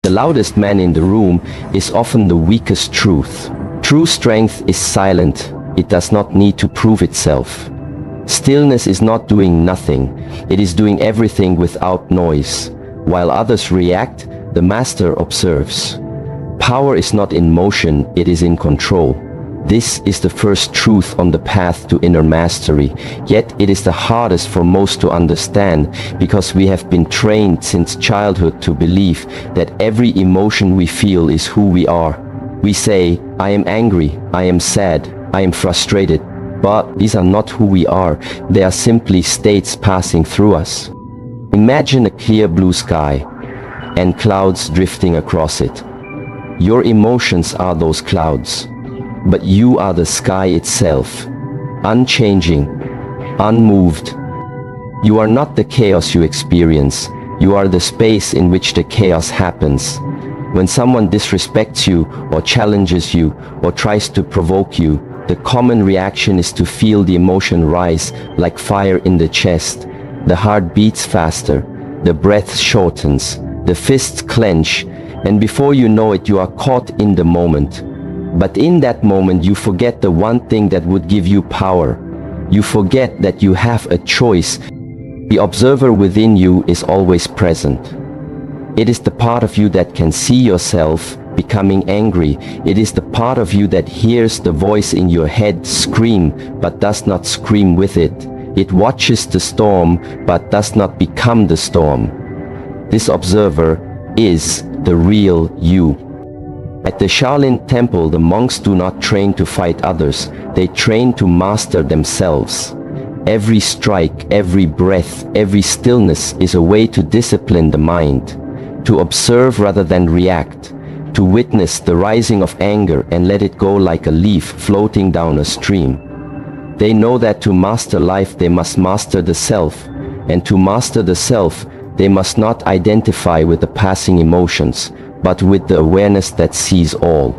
The loudest man in the room is often the weakest truth. True strength is silent. It does not need to prove itself. Stillness is not doing nothing. It is doing everything without noise. While others react, the master observes. Power is not in motion, it is in control. This is the first truth on the path to inner mastery, yet it is the hardest for most to understand because we have been trained since childhood to believe that every emotion we feel is who we are. We say, I am angry, I am sad, I am frustrated, but these are not who we are, they are simply states passing through us. Imagine a clear blue sky and clouds drifting across it. Your emotions are those clouds. But you are the sky itself, unchanging, unmoved. You are not the chaos you experience, you are the space in which the chaos happens. When someone disrespects you, or challenges you, or tries to provoke you, the common reaction is to feel the emotion rise like fire in the chest. The heart beats faster, the breath shortens, the fists clench, and before you know it, you are caught in the moment. But in that moment you forget the one thing that would give you power. You forget that you have a choice. The observer within you is always present. It is the part of you that can see yourself becoming angry. It is the part of you that hears the voice in your head scream but does not scream with it. It watches the storm but does not become the storm. This observer is the real you. At the Shaolin Temple, the monks do not train to fight others, they train to master themselves. Every strike, every breath, every stillness is a way to discipline the mind, to observe rather than react, to witness the rising of anger and let it go like a leaf floating down a stream. They know that to master life they must master the self, and to master the self they must not identify with the passing emotions, but with the awareness that sees all.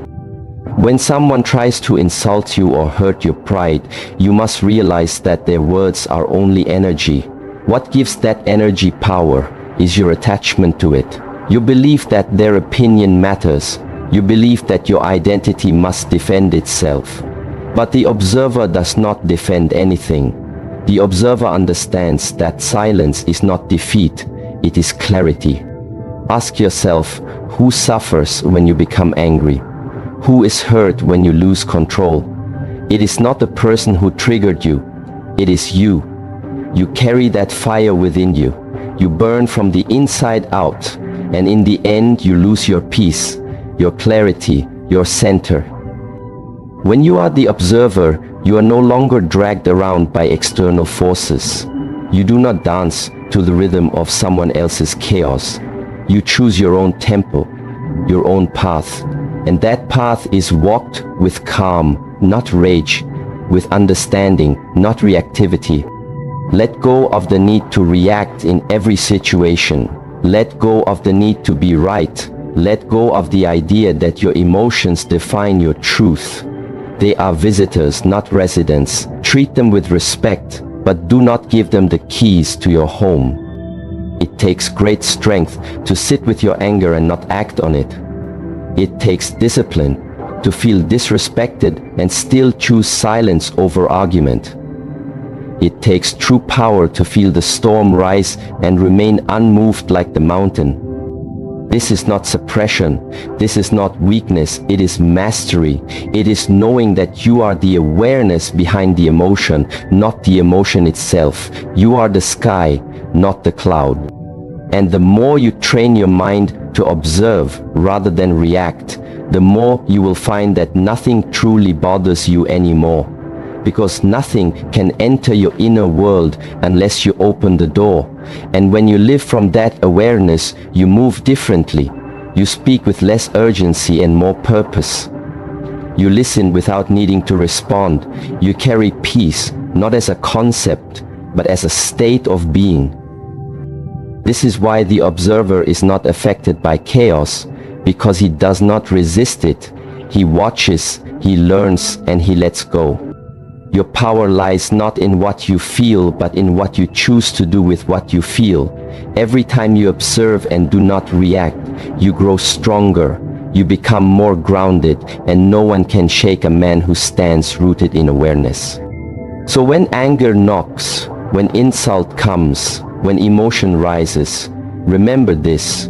When someone tries to insult you or hurt your pride, you must realize that their words are only energy. What gives that energy power is your attachment to it. You believe that their opinion matters. You believe that your identity must defend itself. But the observer does not defend anything. The observer understands that silence is not defeat, it is clarity. Ask yourself, who suffers when you become angry? Who is hurt when you lose control? It is not the person who triggered you. It is you. You carry that fire within you. You burn from the inside out, and in the end you lose your peace, your clarity, your center. When you are the observer, you are no longer dragged around by external forces. You do not dance to the rhythm of someone else's chaos. You choose your own tempo, your own path, and that path is walked with calm, not rage, with understanding, not reactivity. Let go of the need to react in every situation. Let go of the need to be right. Let go of the idea that your emotions define your truth. They are visitors, not residents. Treat them with respect, but do not give them the keys to your home. It takes great strength to sit with your anger and not act on it. It takes discipline to feel disrespected and still choose silence over argument. It takes true power to feel the storm rise and remain unmoved like the mountain. This is not suppression, this is not weakness, it is mastery. It is knowing that you are the awareness behind the emotion, not the emotion itself. You are the sky, not the cloud. And the more you train your mind to observe rather than react, the more you will find that nothing truly bothers you anymore. Because nothing can enter your inner world unless you open the door. And when you live from that awareness, you move differently. You speak with less urgency and more purpose. You listen without needing to respond. You carry peace, not as a concept, but as a state of being. This is why the observer is not affected by chaos, because he does not resist it. He watches, he learns, and he lets go. Your power lies not in what you feel, but in what you choose to do with what you feel. Every time you observe and do not react, you grow stronger, you become more grounded, and no one can shake a man who stands rooted in awareness. So when anger knocks, when insult comes, when emotion rises, remember this: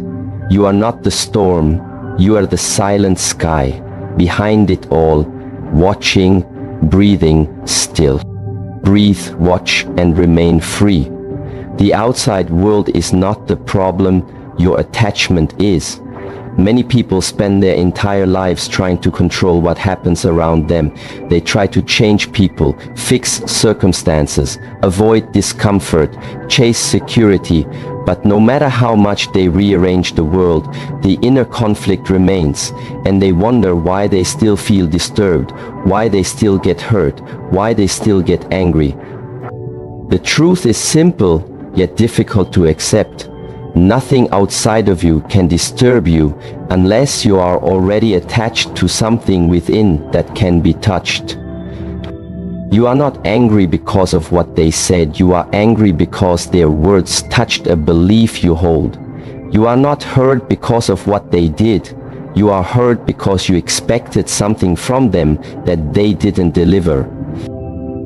you are not the storm, you are the silent sky, behind it all, watching, breathing still. Breathe, watch, and remain free. The outside world is not the problem, your attachment is. Many people spend their entire lives trying to control what happens around them. They try to change people, fix circumstances, avoid discomfort, chase security, but no matter how much they rearrange the world, the inner conflict remains, and they wonder why they still feel disturbed, why they still get hurt, why they still get angry. The truth is simple, yet difficult to accept. Nothing outside of you can disturb you unless you are already attached to something within that can be touched. You are not angry because of what they said, you are angry because their words touched a belief you hold. You are not hurt because of what they did, you are hurt because you expected something from them that they didn't deliver.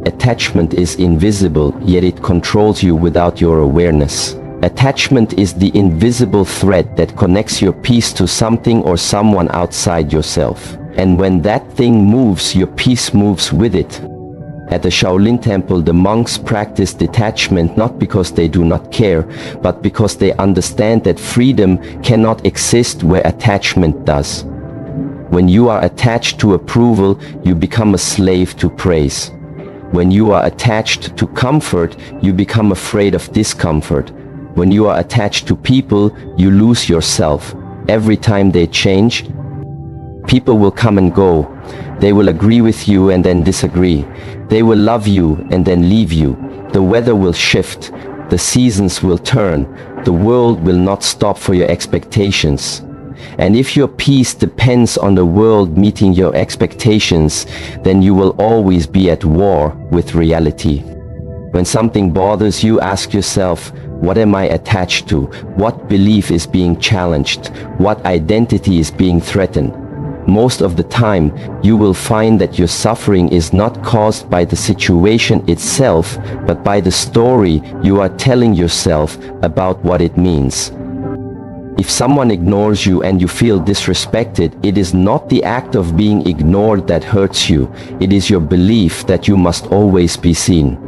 Attachment is invisible, yet it controls you without your awareness. Attachment is the invisible thread that connects your peace to something or someone outside yourself. And when that thing moves, your peace moves with it. At the Shaolin Temple, the monks practice detachment not because they do not care, but because they understand that freedom cannot exist where attachment does. When you are attached to approval, you become a slave to praise. When you are attached to comfort, you become afraid of discomfort. When you are attached to people, you lose yourself. Every time they change, people will come and go. They will agree with you and then disagree. They will love you and then leave you. The weather will shift. The seasons will turn. The world will not stop for your expectations. And if your peace depends on the world meeting your expectations, then you will always be at war with reality. When something bothers you, ask yourself, what am I attached to? What belief is being challenged? What identity is being threatened? Most of the time, you will find that your suffering is not caused by the situation itself, but by the story you are telling yourself about what it means. If someone ignores you and you feel disrespected, it is not the act of being ignored that hurts you. It is your belief that you must always be seen.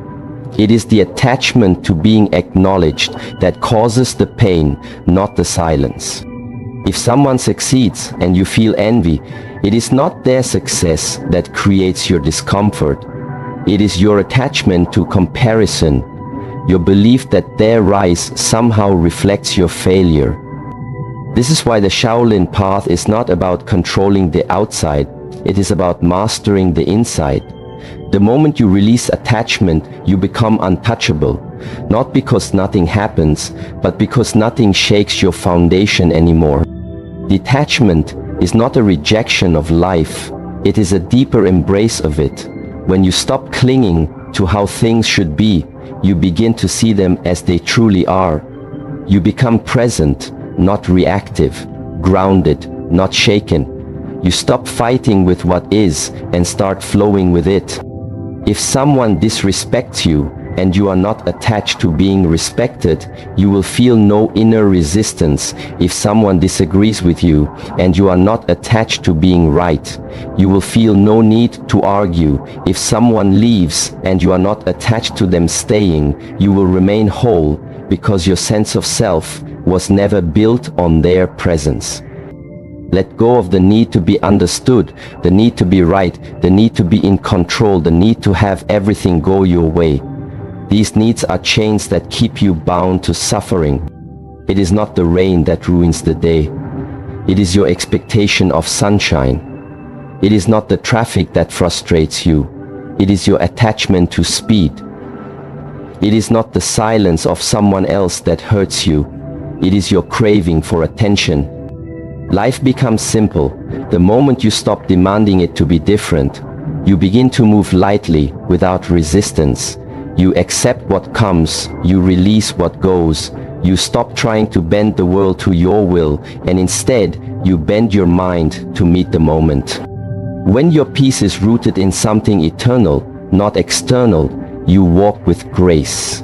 It is the attachment to being acknowledged that causes the pain, not the silence. If someone succeeds and you feel envy, it is not their success that creates your discomfort. It is your attachment to comparison, your belief that their rise somehow reflects your failure. This is why the Shaolin path is not about controlling the outside, it is about mastering the inside. The moment you release attachment, you become untouchable, not because nothing happens, but because nothing shakes your foundation anymore. Detachment is not a rejection of life, it is a deeper embrace of it. When you stop clinging to how things should be, you begin to see them as they truly are. You become present, not reactive, grounded, not shaken. You stop fighting with what is and start flowing with it. If someone disrespects you and you are not attached to being respected, you will feel no inner resistance. If someone disagrees with you and you are not attached to being right, you will feel no need to argue. If someone leaves and you are not attached to them staying, you will remain whole because your sense of self was never built on their presence. Let go of the need to be understood, the need to be right, the need to be in control, the need to have everything go your way. These needs are chains that keep you bound to suffering. It is not the rain that ruins the day. It is your expectation of sunshine. It is not the traffic that frustrates you. It is your attachment to speed. It is not the silence of someone else that hurts you. It is your craving for attention. Life becomes simple the moment you stop demanding it to be different. You begin to move lightly, without resistance. You accept what comes, you release what goes. You stop trying to bend the world to your will, and instead, you bend your mind to meet the moment. When your peace is rooted in something eternal, not external, you walk with grace.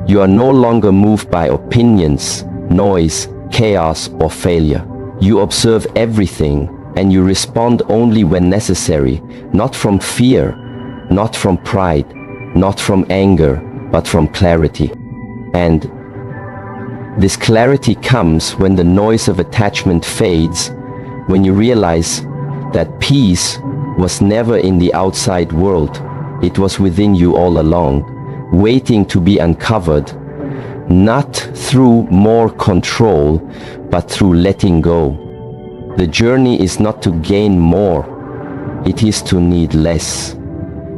You are no longer moved by opinions, noise, chaos, or failure. You observe everything, and you respond only when necessary, not from fear, not from pride, not from anger, but from clarity. And this clarity comes when the noise of attachment fades, when you realize that peace was never in the outside world. It was within you all along, waiting to be uncovered, not through more control, but through letting go. The journey is not to gain more, it is to need less.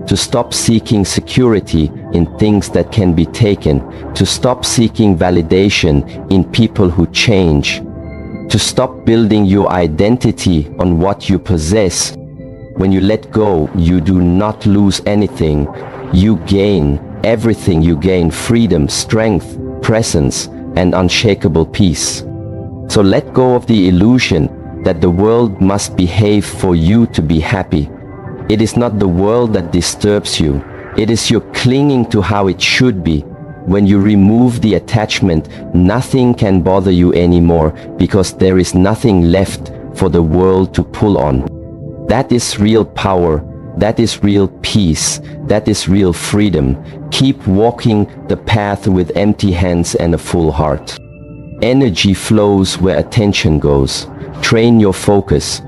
To stop seeking security in things that can be taken, to stop seeking validation in people who change, to stop building your identity on what you possess. When you let go, you do not lose anything. You gain everything. You gain freedom, strength, presence, and unshakable peace. So let go of the illusion that the world must behave for you to be happy. It is not the world that disturbs you. It is your clinging to how it should be. When you remove the attachment, nothing can bother you anymore, because there is nothing left for the world to pull on. That is real power. That is real peace. That is real freedom. Keep walking the path with empty hands and a full heart. Energy flows where attention goes. Train your focus.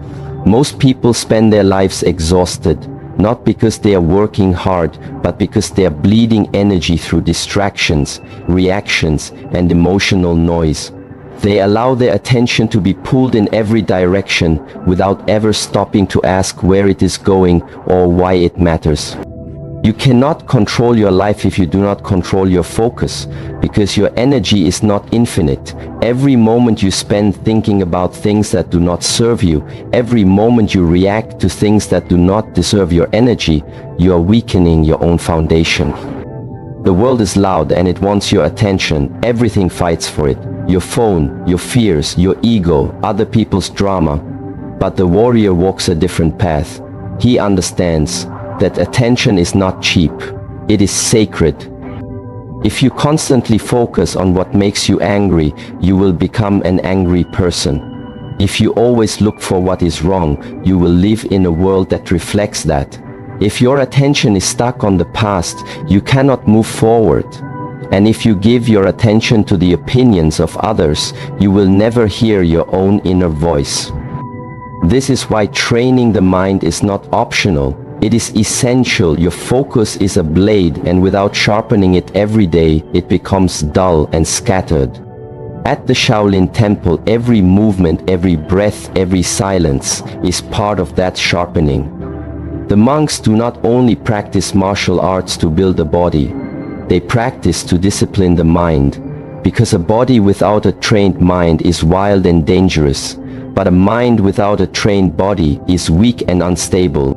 Most people spend their lives exhausted, not because they are working hard, but because they are bleeding energy through distractions, reactions, and emotional noise. They allow their attention to be pulled in every direction without ever stopping to ask where it is going or why it matters. You cannot control your life if you do not control your focus, because your energy is not infinite. Every moment you spend thinking about things that do not serve you, every moment you react to things that do not deserve your energy, you are weakening your own foundation. The world is loud and it wants your attention. Everything fights for it. Your phone, your fears, your ego, other people's drama. But the warrior walks a different path. He understands that attention is not cheap. It is sacred. If you constantly focus on what makes you angry, you will become an angry person. If you always look for what is wrong, you will live in a world that reflects that. If your attention is stuck on the past, you cannot move forward. And if you give your attention to the opinions of others, you will never hear your own inner voice. This is why training the mind is not optional. It is essential. Your focus is a blade, and without sharpening it every day, it becomes dull and scattered. At the Shaolin Temple, every movement, every breath, every silence is part of that sharpening. The monks do not only practice martial arts to build a body, they practice to discipline the mind, because a body without a trained mind is wild and dangerous, but a mind without a trained body is weak and unstable.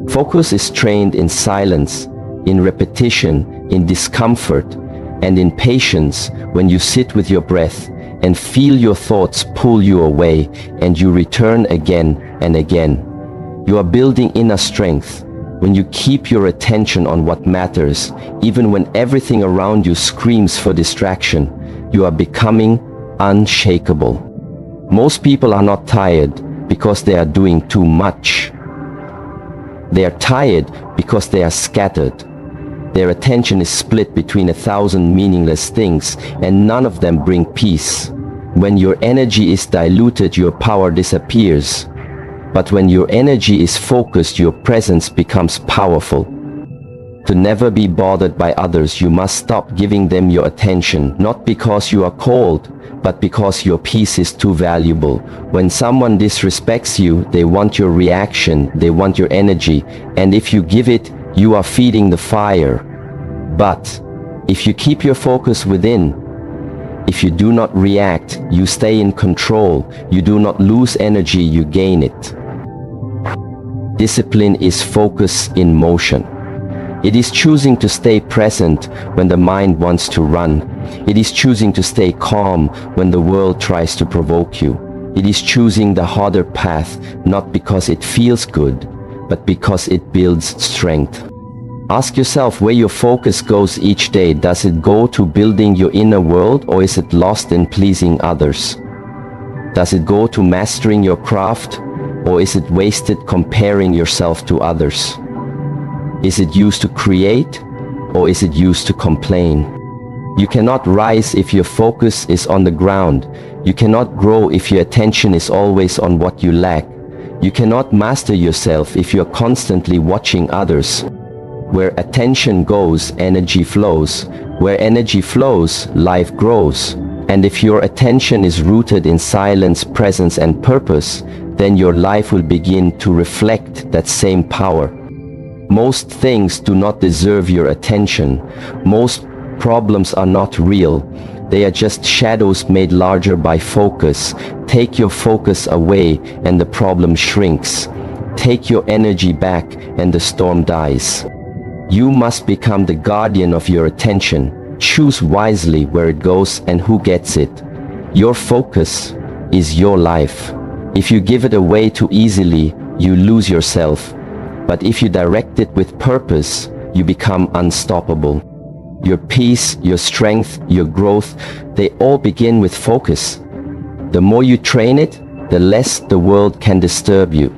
Focus is trained in silence, in repetition, in discomfort, and in patience when you sit with your breath and feel your thoughts pull you away and you return again and again. You are building inner strength when you keep your attention on what matters, even when everything around you screams for distraction. You are becoming unshakable. Most people are not tired because they are doing too much. They are tired because they are scattered. Their attention is split between 1,000 meaningless things, and none of them bring peace. When your energy is diluted, your power disappears. But when your energy is focused, your presence becomes powerful. To never be bothered by others, you must stop giving them your attention, not because you are cold, but because your peace is too valuable. When someone disrespects you, they want your reaction, they want your energy, and if you give it, you are feeding the fire. But if you keep your focus within, if you do not react, you stay in control. You do not lose energy, you gain it. Discipline is focus in motion. It is choosing to stay present when the mind wants to run. It is choosing to stay calm when the world tries to provoke you. It is choosing the harder path, not because it feels good, but because it builds strength. Ask yourself where your focus goes each day. Does it go to building your inner world, or is it lost in pleasing others? Does it go to mastering your craft, or is it wasted comparing yourself to others? Is it used to create, or is it used to complain? You cannot rise if your focus is on the ground. You cannot grow if your attention is always on what you lack. You cannot master yourself if you are constantly watching others. Where attention goes, energy flows. Where energy flows, life grows. And if your attention is rooted in silence, presence, and purpose, then your life will begin to reflect that same power. Most things do not deserve your attention. Most problems are not real. They are just shadows made larger by focus. Take your focus away and the problem shrinks. Take your energy back and the storm dies. You must become the guardian of your attention. Choose wisely where it goes and who gets it. Your focus is your life. If you give it away too easily, you lose yourself. But if you direct it with purpose, you become unstoppable. Your peace, your strength, your growth, they all begin with focus. The more you train it, the less the world can disturb you,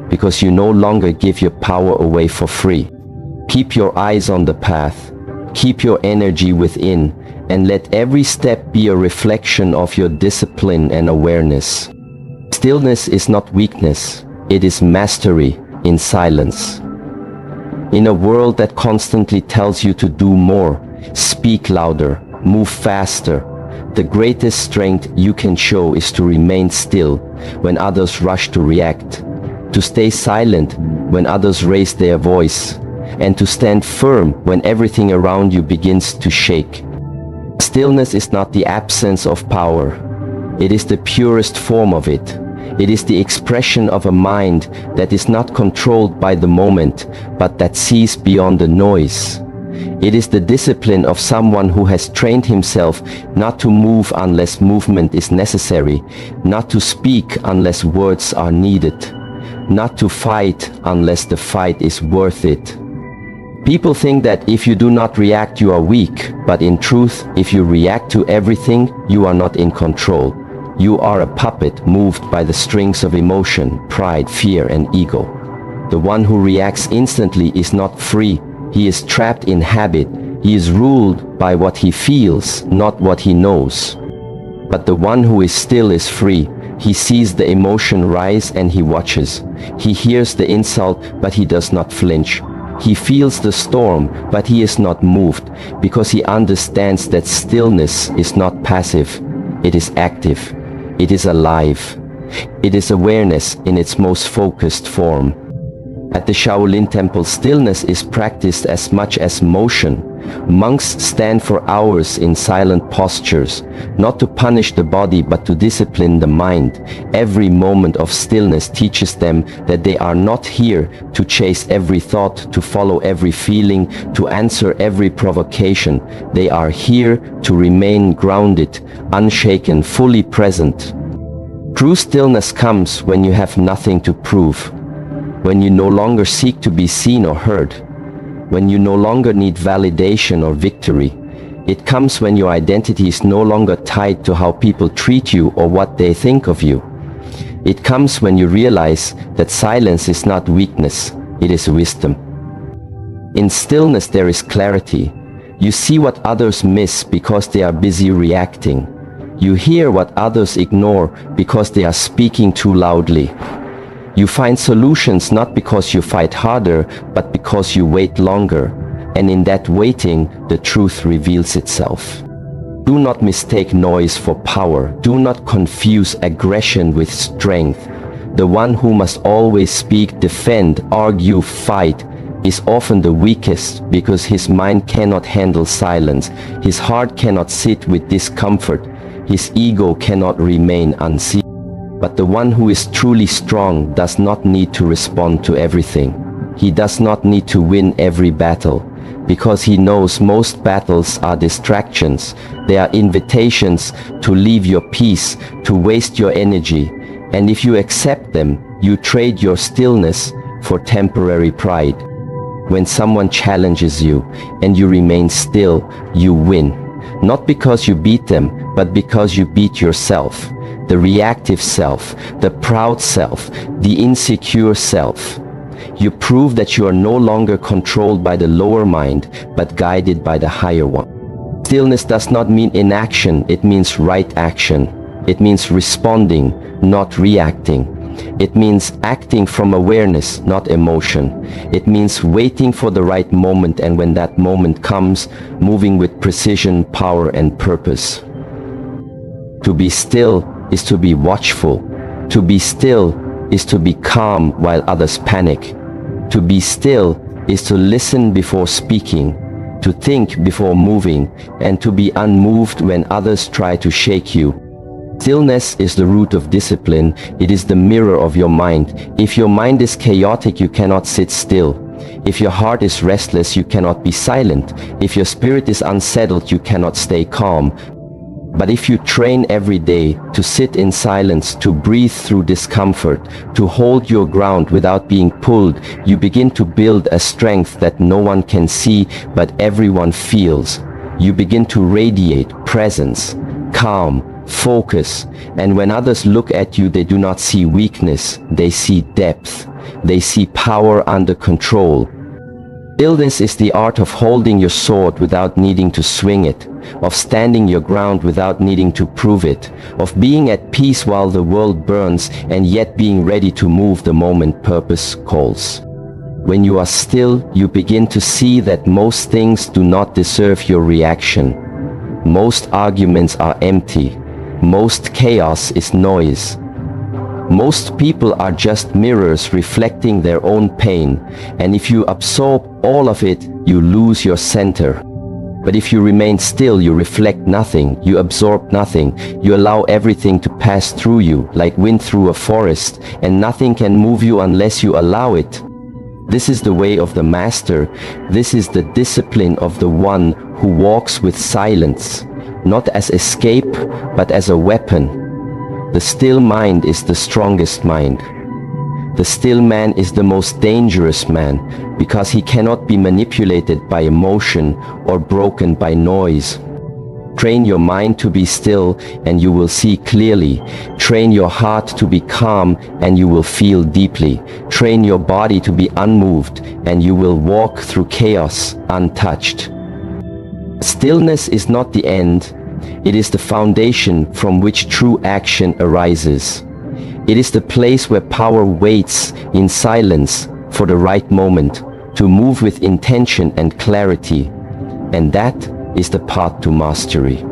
because you no longer give your power away for free. Keep your eyes on the path, keep your energy within, and let every step be a reflection of your discipline and awareness. Stillness is not weakness, it is mastery in silence. In a world that constantly tells you to do more, speak louder, move faster, the greatest strength you can show is to remain still when others rush to react, to stay silent when others raise their voice, and to stand firm when everything around you begins to shake. Stillness is not the absence of power. It is the purest form of it. It is the expression of a mind that is not controlled by the moment, but that sees beyond the noise. It is the discipline of someone who has trained himself not to move unless movement is necessary, not to speak unless words are needed, not to fight unless the fight is worth it. People think that if you do not react, you are weak, but in truth, if you react to everything, you are not in control. You are a puppet moved by the strings of emotion, pride, fear, and ego. The one who reacts instantly is not free. He is trapped in habit. He is ruled by what he feels, not what he knows. But the one who is still is free. He sees the emotion rise and he watches. He hears the insult, but he does not flinch. He feels the storm, but he is not moved, because he understands that stillness is not passive. It is active. It is alive. It is awareness in its most focused form. At the Shaolin Temple, stillness is practiced as much as motion. Monks stand for hours in silent postures, not to punish the body but to discipline the mind. Every moment of stillness teaches them that they are not here to chase every thought, to follow every feeling, to answer every provocation. They are here to remain grounded, unshaken, fully present. True stillness comes when you have nothing to prove, when you no longer seek to be seen or heard, when you no longer need validation or victory. It comes when your identity is no longer tied to how people treat you or what they think of you. It comes when you realize that silence is not weakness, it is wisdom. In stillness there is clarity. You see what others miss because they are busy reacting. You hear what others ignore because they are speaking too loudly. You find solutions not because you fight harder, but because you wait longer. And in that waiting, the truth reveals itself. Do not mistake noise for power. Do not confuse aggression with strength. The one who must always speak, defend, argue, fight, is often the weakest because his mind cannot handle silence. His heart cannot sit with discomfort. His ego cannot remain unseen. But the one who is truly strong does not need to respond to everything. He does not need to win every battle, because he knows most battles are distractions. They are invitations to leave your peace, to waste your energy. And if you accept them, you trade your stillness for temporary pride. When someone challenges you and you remain still, you win. Not because you beat them, but because you beat yourself. The reactive self, the proud self, the insecure self. You prove that you are no longer controlled by the lower mind, but guided by the higher one. Stillness does not mean inaction, it means right action. It means responding, not reacting. It means acting from awareness, not emotion. It means waiting for the right moment, and when that moment comes, moving with precision, power, and purpose. To be still is to be watchful. To be still is to be calm while others panic. To be still is to listen before speaking, to think before moving, and to be unmoved when others try to shake you. Stillness is the root of discipline. It is the mirror of your mind. If your mind is chaotic, you cannot sit still. If your heart is restless, you cannot be silent. If your spirit is unsettled, you cannot stay calm. But if you train every day to sit in silence, to breathe through discomfort, to hold your ground without being pulled, you begin to build a strength that no one can see but everyone feels. You begin to radiate presence, calm, focus, and when others look at you, they do not see weakness, they see depth, they see power under control. Stillness is the art of holding your sword without needing to swing it, of standing your ground without needing to prove it, of being at peace while the world burns and yet being ready to move the moment purpose calls. When you are still, you begin to see that most things do not deserve your reaction. Most arguments are empty. Most chaos is noise. Most people are just mirrors reflecting their own pain, and if you absorb all of it, you lose your center. But if you remain still, you reflect nothing, you absorb nothing, you allow everything to pass through you, like wind through a forest, and nothing can move you unless you allow it. This is the way of the master. This is the discipline of the one who walks with silence, not as escape, but as a weapon. The still mind is the strongest mind. The still man is the most dangerous man, because he cannot be manipulated by emotion or broken by noise. Train your mind to be still and you will see clearly. Train your heart to be calm and you will feel deeply. Train your body to be unmoved and you will walk through chaos untouched. Stillness is not the end. It is the foundation from which true action arises. It is the place where power waits in silence for the right moment to move with intention and clarity. And that is the path to mastery.